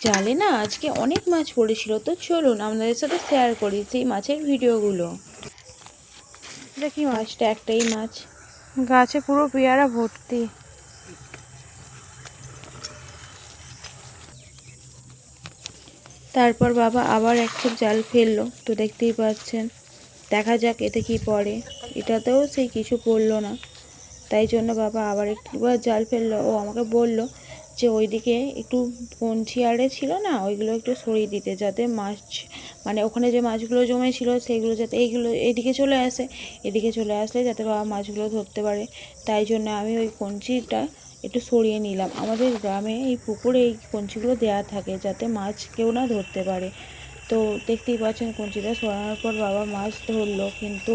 জালে না আজকে অনেক মাছ পড়েছিল, তো চলুন আপনাদের সাথে শেয়ার করি সেই মাছের ভিডিওগুলো। দেখি মাছটা একটাই মাছ, গাছে পুরো পেয়ারা ভর্তি। তারপর বাবা আবার এক ছিপ জাল ফেললো, তো দেখতেই পাচ্ছেন। দেখা যাক এতে কি পড়ে। এটাতেও সেই কিছু পড়লো না, তাই জন্য বাবা আবার একবার জাল ফেললো। ও আমাকে বলল যে ওইদিকে একটু কঞ্চি আড়ে ছিল না, ওইগুলো একটু সরিয়ে দিতে, যাতে মাছ মানে ওখানে যে মাছগুলো জমেছিল সেইগুলো যাতে এইদিকে চলে আসে। এদিকে চলে আসলে যাতে বাবা মাছগুলো ধরতে পারে। তাই জন্য আমি ওই কঞ্চিটা একটু সরিয়ে নিলাম। আমাদের গ্রামে এই পুকুরে এই কঞ্চিগুলো দেওয়া থাকে যাতে মাছ কেউ না ধরতে পারে। তো দেখতেই পাচ্ছেন কঞ্চিটা সরানোর পর বাবা মাছ ধরলো, কিন্তু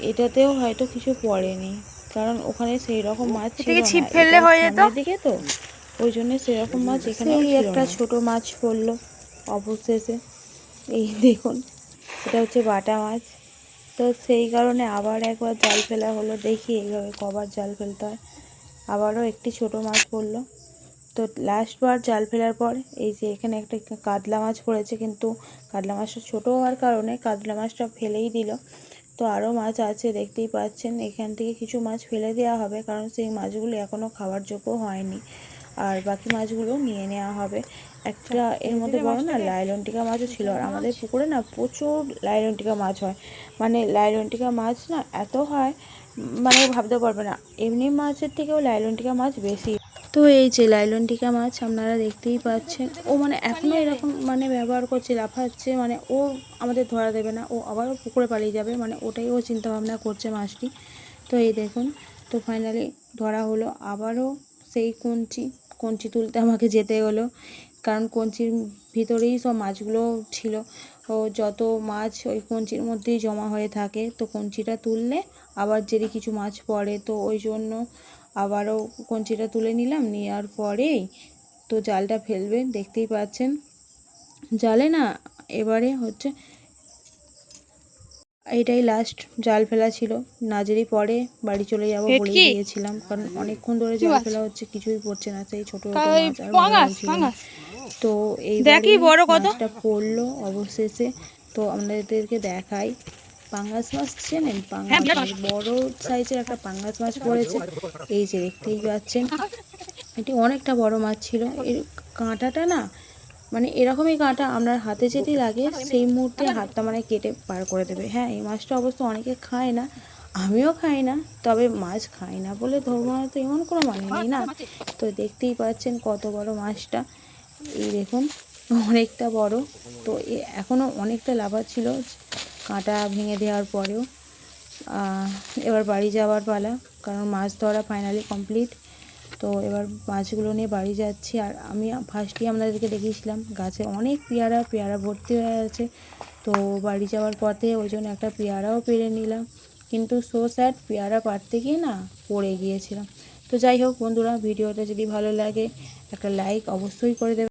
এটাতেও হয়তো কিছু পড়েনি, কারণ ওখানে সেই রকম মাছ ছিল না। ছিপ ফেললে এটা হয়ে যেত। সামনের দিকে তো, ওই জন্য সেরকম মাছ এখানেও ছিল একটা না। ছোট মাছ পড়লো অবশেষে, এই দেখুন, এটা হচ্ছে বাটা মাছ। তো সেই কারণে আবার একবার জাল ফেলা হলো, দেখি এইভাবে কবার জাল ফেলতে হয়। আবারও একটি ছোট মাছ পড়লো। তো লাস্টবার জাল ফেলার পর এই যে এখানে একটা কাতলা মাছ পড়েছে, কিন্তু কাতলা মাছটা ছোটো হওয়ার কারণে কাতলা মাছটা ফেলেই দিল। তো আরও মাছ আছে, দেখতেই পাচ্ছেন। এখান থেকে কিছু মাছ ফেলে দেওয়া হবে, কারণ সেই মাছগুলো এখনও খাওয়ার যোগ্য হয়নি, আর বাকি মাছগুলো নিয়ে নেওয়া হবে। একটা এর মধ্যে বড় না লাইলনটিকা মাছও ছিল। আর আমাদের পুকুরে না প্রচুর লাইলনটিকা মাছ হয়, মানে লাইলনটিকা মাছ না এত হয় মানে ভাবতে পারবে না। এমনি মাছের থেকেও লাইলনটিকা মাছ বেশি। তো এই যে লাইলনটিকা মাছ আপনারা দেখতেই পাচ্ছেন, ও মানে এখনও এরকম মানে ব্যবহার করছে, লাফাচ্ছে, মানে ও আমাদের ধরা দেবে না, ও আবারও পুকুরে পালিয়ে যাবে, মানে ওটাই ও চিন্তাভাবনা করছে মাছটি। তো এই দেখুন, তো ফাইনালি ধরা হলো। আবারও সেই কঞ্চি তুলতে আমাকে যেতে হলো, কারণ কঞ্চির ভিতরেই সব মাছগুলো ছিল। ও যত মাছ ওই কঞ্চির মধ্যেই জমা হয়ে থাকে, তো কঞ্চিটা তুললে আবার যদি কিছু মাছ পড়ে, তো ওই জন্য আবারও কঞ্চিটা তুলে নিলাম। নেওয়ার পরেই তো জালটা ফেলবে, দেখতেই পাচ্ছেন। জালে না এবারে হচ্ছে এইটাই লাস্ট জাল ফেলা ছিল, না যদি পরে বাড়ি চলে যাব বলেই দিয়েছিলাম, কারণ অনেকক্ষণ ধরে জাল ফেলা হচ্ছে, কিছুই পড়ছে না, সেই ছোটো ছোটো মাছ আর ভালো লাগছিল না। তো এইবারে মাছটা পড়লো অবশেষে। তো আপনাদেরকে দেখাই, পাঙ্গাস মাছ চেনেন? পাঙ্গাস মাছ, বড় সাইজের একটা পাঙ্গাস মাছ পড়েছে। এই যে দেখতেই পাচ্ছেন, এটি অনেকটা বড় মাছ ছিল। এর কাঁটাটা না মানে এরকমই কাঁটা, আপনার হাতে যেটি লাগে সেই মুহূর্তে হাতটা মানে কেটে পার করে দেবে। হ্যাঁ, এই মাছটা অবশ্য অনেকে খায় না, আমিও খাই না, তবে মাছ খাই না বলে ধরবো না তো এমন কোনো মানে নেই না। তো দেখতেই পাচ্ছেন কত বড় মাছটা, এই দেখুন অনেকটা বড়। তো এখনও অনেকটা লাফাচ্ছিল কাঁটা ভেঙে দেওয়ার পরেও। এবার বাড়ি যাওয়ার পালা, কারণ মাছ ধরা ফাইনালি কমপ্লিট। তো এবার মাছগুলো নিয়ে বাড়ি যাচ্ছি। আর আমি ফার্স্টেই আপনাদেরকে দেখিয়েছিলাম গাছে অনেক পেয়ারা ভর্তি হয়ে আছে। তো বাড়ি যাওয়ার পথে ওই জন্য একটা পেয়ারাও পেড়ে নিলাম, কিন্তু সো স্যাড, পেয়ারা পাড়তে গিয়ে না পড়ে গিয়েছিলাম। তো যাই হোক বন্ধুরা, ভিডিওটা যদি ভালো লাগে একটা লাইক অবশ্যই করে দেবেন।